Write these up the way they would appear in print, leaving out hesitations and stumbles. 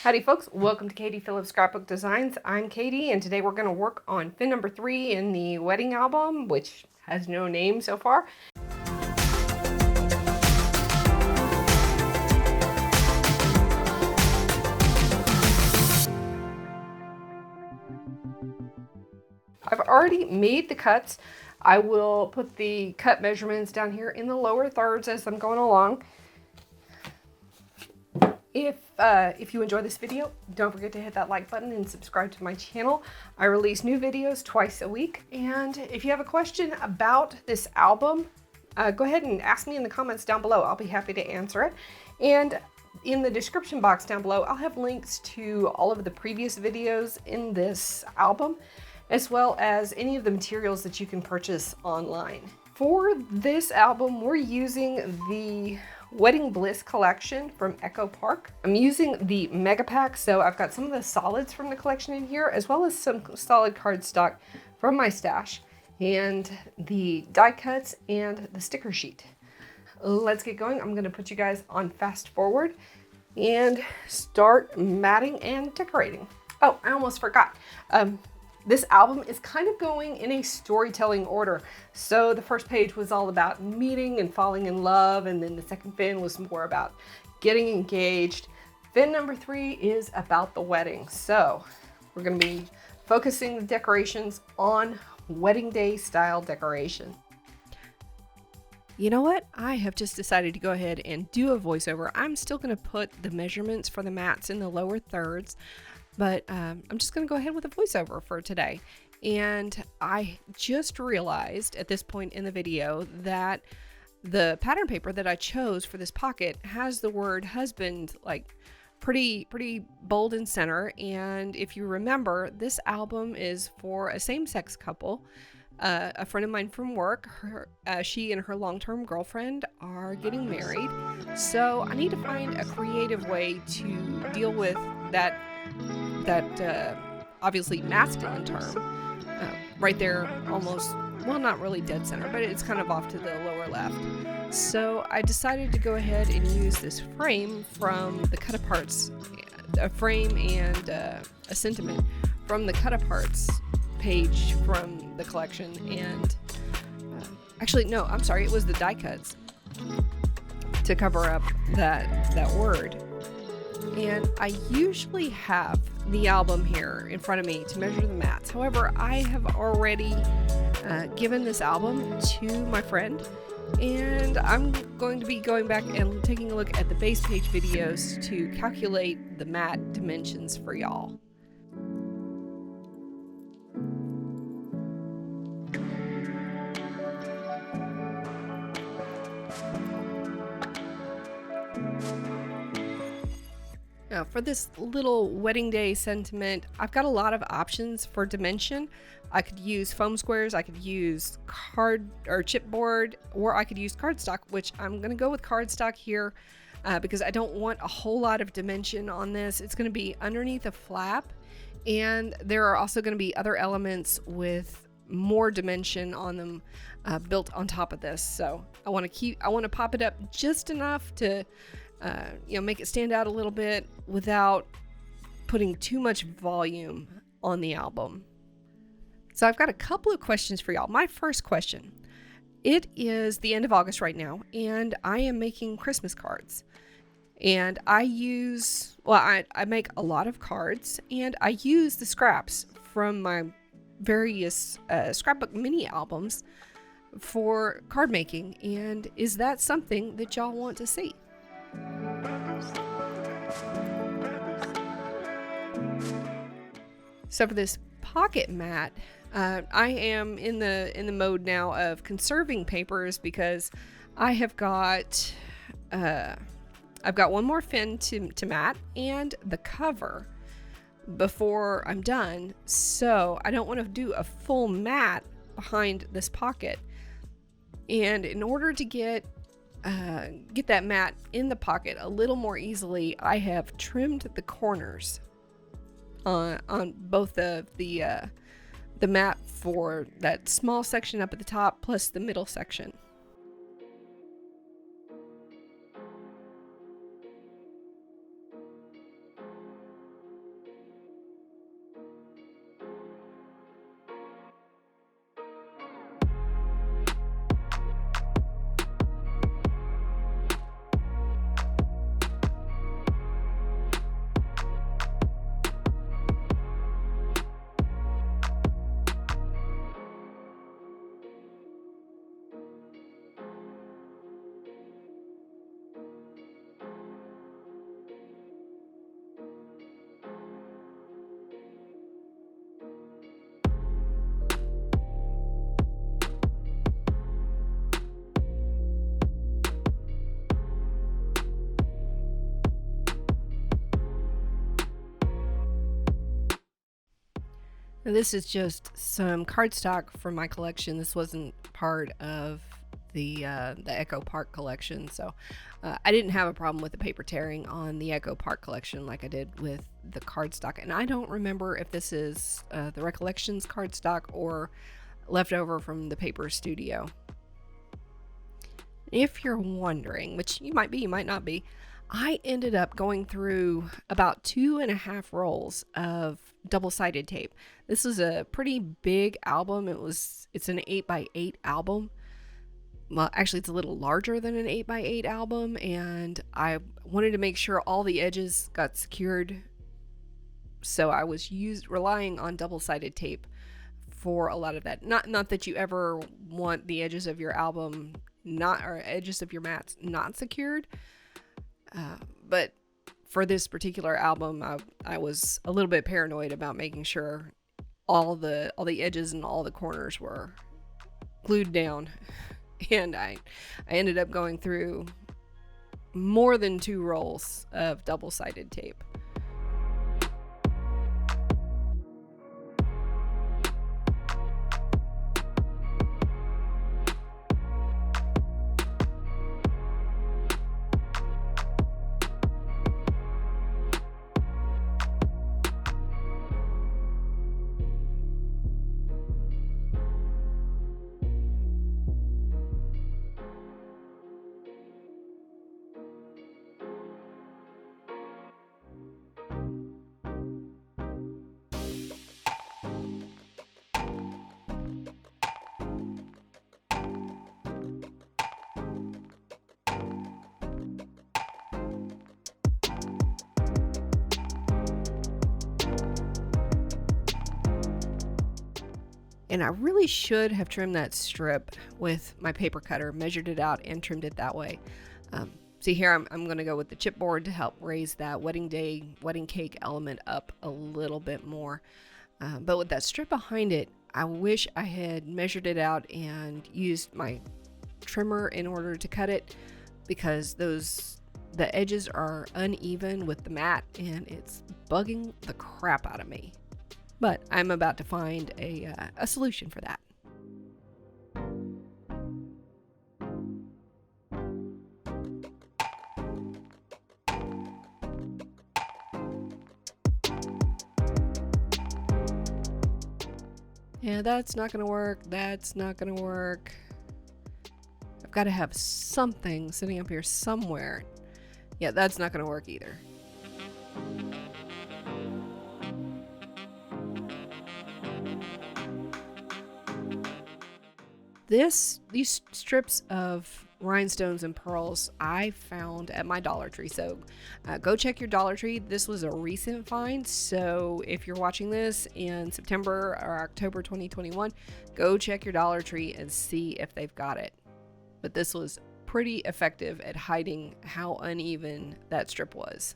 Howdy folks, welcome to Katie Phillips Scrapbook Designs. I'm Katie and today we're going to work on fin number 3 in the wedding album, which has no name so far. I've already made the cuts. I will put the cut measurements down here in the lower thirds as I'm going along. If you enjoy this video, don't forget to hit that like button and subscribe to my channel. I release new videos twice a week. And if you have a question about this album, go ahead and ask me in the comments down below. I'll be happy to answer it. And in the description box down below, I'll have links to all of the previous videos in this album, as well as any of the materials that you can purchase online. For this album, we're using the Wedding Bliss collection from Echo Park. I'm using the mega pack, so I've got some of the solids from the collection in here, as well as some solid cardstock from my stash, and the die cuts and the sticker sheet. Let's get going. I'm gonna put you guys on fast forward and start matting and decorating. Oh, I almost forgot. This album is kind of going in a storytelling order. So the first page was all about meeting and falling in love, and then the second fin was more about getting engaged. Fin number 3 is about the wedding. So we're gonna be focusing the decorations on wedding day style decoration. You know what? I have just decided to go ahead and do a voiceover. I'm still gonna put the measurements for the mats in the lower thirds, but I'm just going to go ahead with a voiceover for today. And I just realized at this point in the video that the pattern paper that I chose for this pocket has the word husband like pretty bold in center. And if you remember, this album is for a same-sex couple. A friend of mine from work, she and her long-term girlfriend are getting married. So I need to find a creative way to deal with that obviously masculine term right there, almost, well, not really dead center, but it's kind of off to the lower left. So I decided to go ahead and use this frame from the cut aparts, a frame and a sentiment from the cut aparts page from the collection. And actually, no, I'm sorry, it was the die cuts to cover up that word. And I usually have the album here in front of me to measure the mats. However, I have already given this album to my friend, and I'm going to be going back and taking a look at the base page videos to calculate the mat dimensions for y'all. Now for this little wedding day sentiment, I've got a lot of options for dimension. I could use foam squares, I could use card or chipboard, or I could use cardstock, which I'm going to go with cardstock here because I don't want a whole lot of dimension on this. It's going to be underneath a flap, and there are also going to be other elements with more dimension on them built on top of this. So I want to pop it up just enough to make it stand out a little bit without putting too much volume on the album. So I've got a couple of questions for y'all. My first question, it is the end of August right now, and I am making Christmas cards. And I make a lot of cards, and I use the scraps from my various scrapbook mini albums for card making. And is that something that y'all want to see? So for this pocket mat, I am in the mode now of conserving papers because I have got I've got one more fin to mat and the cover before I'm done. So I don't want to do a full mat behind this pocket. And in order to get that mat in the pocket a little more easily, I have trimmed the corners on both of the mat for that small section up at the top plus the middle section. Now, this is just some cardstock from my collection. This wasn't part of the Echo Park collection, so I didn't have a problem with the paper tearing on the Echo Park collection like I did with the cardstock. And I don't remember if this is the Recollections cardstock or leftover from the Paper Studio. If you're wondering, which you might be, you might not be, I ended up going through about 2.5 rolls of double-sided tape. This is a pretty big album. It's an 8x8 album. Well, actually, it's a little larger than an 8x8 album, and I wanted to make sure all the edges got secured. So I was relying on double-sided tape for a lot of that. Not that you ever want the edges of your album or edges of your mats not secured, but for this particular album, I was a little bit paranoid about making sure all the edges and all the corners were glued down. And I ended up going through more than 2 rolls of double-sided tape. And I really should have trimmed that strip with my paper cutter, measured it out and trimmed it that way. See here, I'm going to go with the chipboard to help raise that wedding cake element up a little bit more. But with that strip behind it, I wish I had measured it out and used my trimmer in order to cut it, because the edges are uneven with the mat and it's bugging the crap out of me. But I'm about to find a solution for that. Yeah, that's not going to work. That's not going to work. I've got to have something sitting up here somewhere. Yeah, that's not going to work either. These strips of rhinestones and pearls I found at my Dollar Tree. So go check your Dollar Tree. This was a recent find. So if you're watching this in September or October 2021, go check your Dollar Tree and see if they've got it. But this was pretty effective at hiding how uneven that strip was.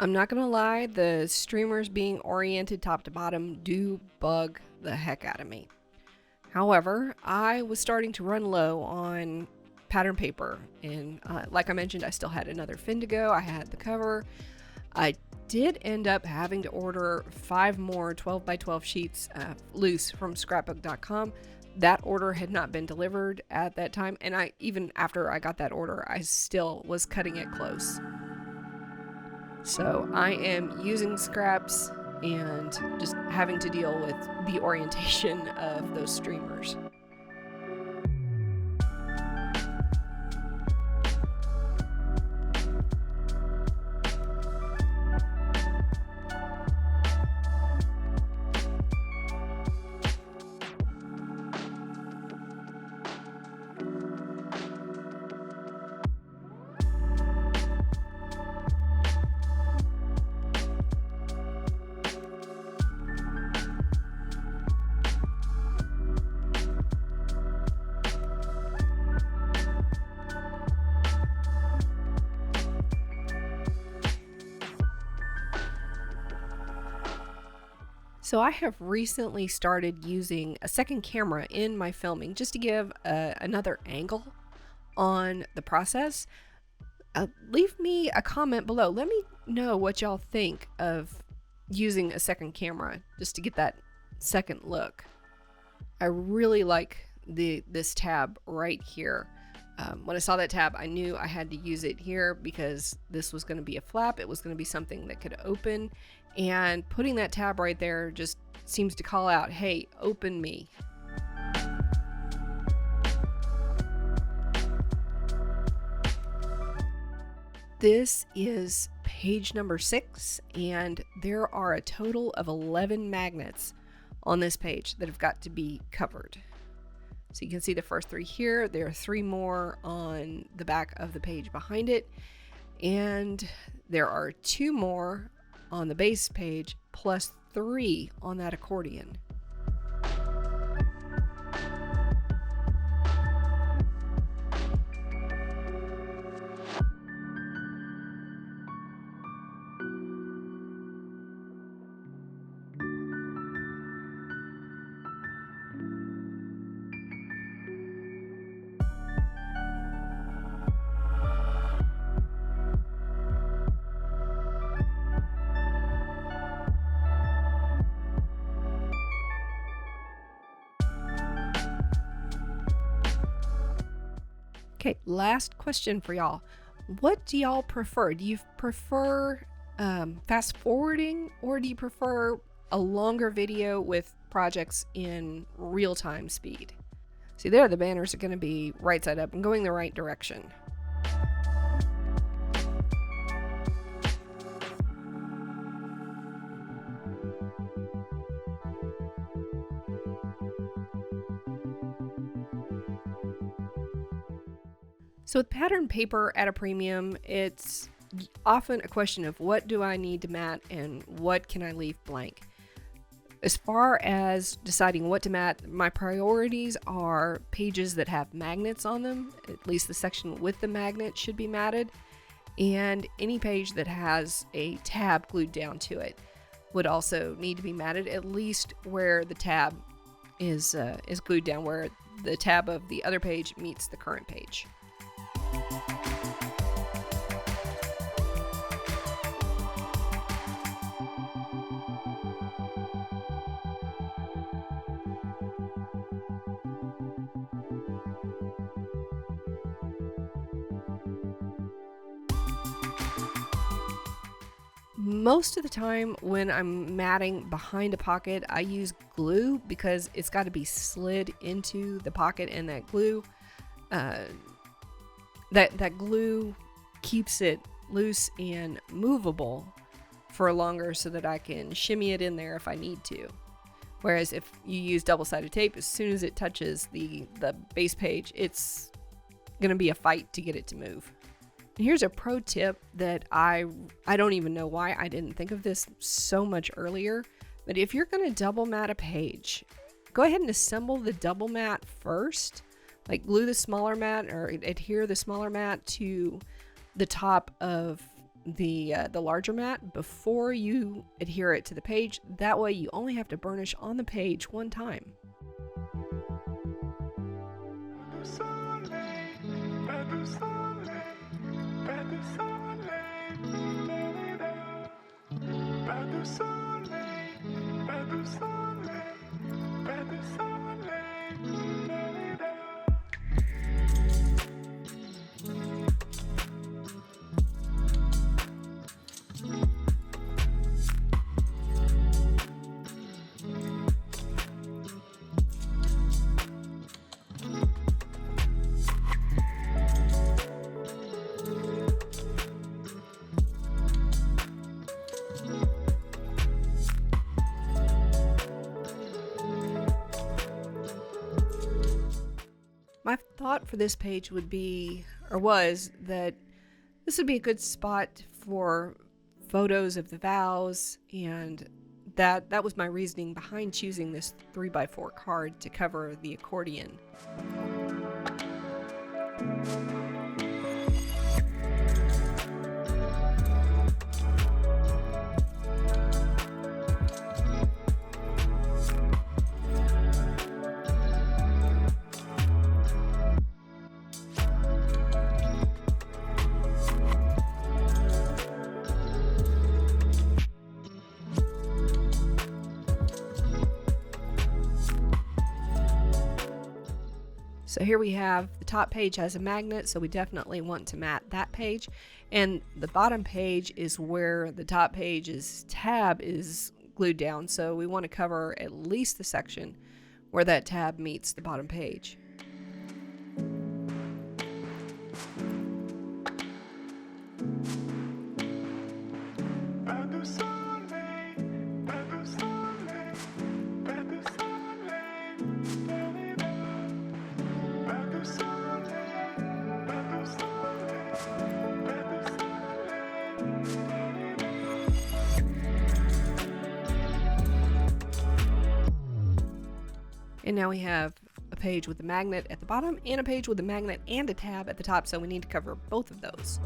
I'm not gonna lie, the streamers being oriented top to bottom do bug the heck out of me. However, I was starting to run low on pattern paper, and like I mentioned, I still had another fin to go. I had the cover. I did end up having to order 5 more 12x12 sheets loose from Scrapbook.com. That order had not been delivered at that time, and even after I got that order, I still was cutting it close. So I am using scraps and just having to deal with the orientation of those streamers. So I have recently started using a second camera in my filming just to give another angle on the process. Leave me a comment below. Let me know what y'all think of using a second camera just to get that second look. I really like this tab right here. When I saw that tab, I knew I had to use it here because this was going to be a flap. It was going to be something that could open, and putting that tab right there just seems to call out, hey, open me. This is page number 6, and there are a total of 11 magnets on this page that have got to be covered. So you can see the first 3 here. There are 3 more on the back of the page behind it, and there are 2 more on the base page plus 3 on that accordion. Okay, last question for y'all. What do y'all prefer? Do you prefer fast forwarding, or do you prefer a longer video with projects in real-time speed? See, there the banners are going to be right side up and going the right direction. So with pattern paper at a premium, it's often a question of what do I need to mat and what can I leave blank. As far as deciding what to mat, my priorities are pages that have magnets on them. At least the section with the magnet should be matted, and any page that has a tab glued down to it would also need to be matted, at least where the tab is glued down, where the tab of the other page meets the current page. Most of the time when I'm matting behind a pocket, I use glue because it's got to be slid into the pocket, and that glue that glue keeps it loose and movable for longer so that I can shimmy it in there if I need to. Whereas if you use double-sided tape, as soon as it touches the base page, it's going to be a fight to get it to move. And here's a pro tip that I don't even know why I didn't think of this so much earlier, but if you're going to double mat a page, go ahead and assemble the double mat first. Like glue the smaller mat or adhere the smaller mat to the top of the larger mat before you adhere it to the page. That way you only have to burnish on the page one time. My thought for this page would be, or was, that this would be a good spot for photos of the vows, and that was my reasoning behind choosing this 3x4 card to cover the accordion. So here we have the top page has a magnet, so we definitely want to mat that page. And the bottom page is where the top page's tab is glued down, so we want to cover at least the section where that tab meets the bottom page. And now we have a page with a magnet at the bottom and a page with a magnet and a tab at the top, so we need to cover both of those.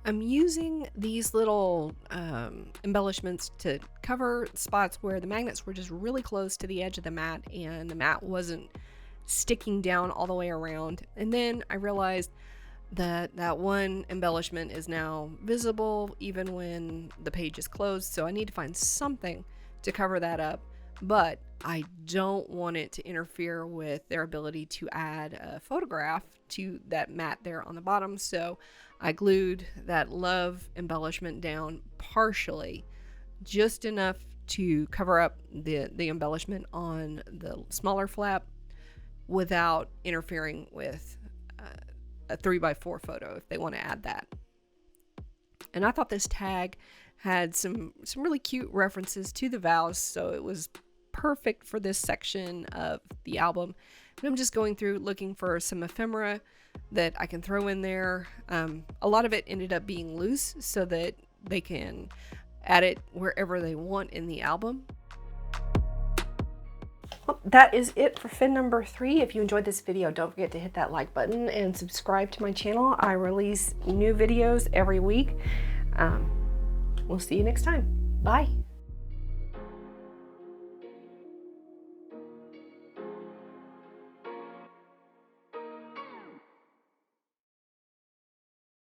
I'm using these little embellishments to cover spots where the magnets were just really close to the edge of the mat and the mat wasn't sticking down all the way around. And then I realized that that one embellishment is now visible even when the page is closed, so I need to find something to cover that up, but I don't want it to interfere with their ability to add a photograph to that mat there on the bottom. So I glued that love embellishment down partially, just enough to cover up the embellishment on the smaller flap without interfering with a 3x4 photo if they want to add that. And I thought this tag had some really cute references to the vows, so it was perfect for this section of the album. And I'm just going through looking for some ephemera that I can throw in there. A lot of it ended up being loose so that they can add it wherever they want in the album. Well, that is it for fin number 3. If you enjoyed this video, don't forget to hit that like button and subscribe to my channel. I release new videos every week. We'll see you next time. Bye.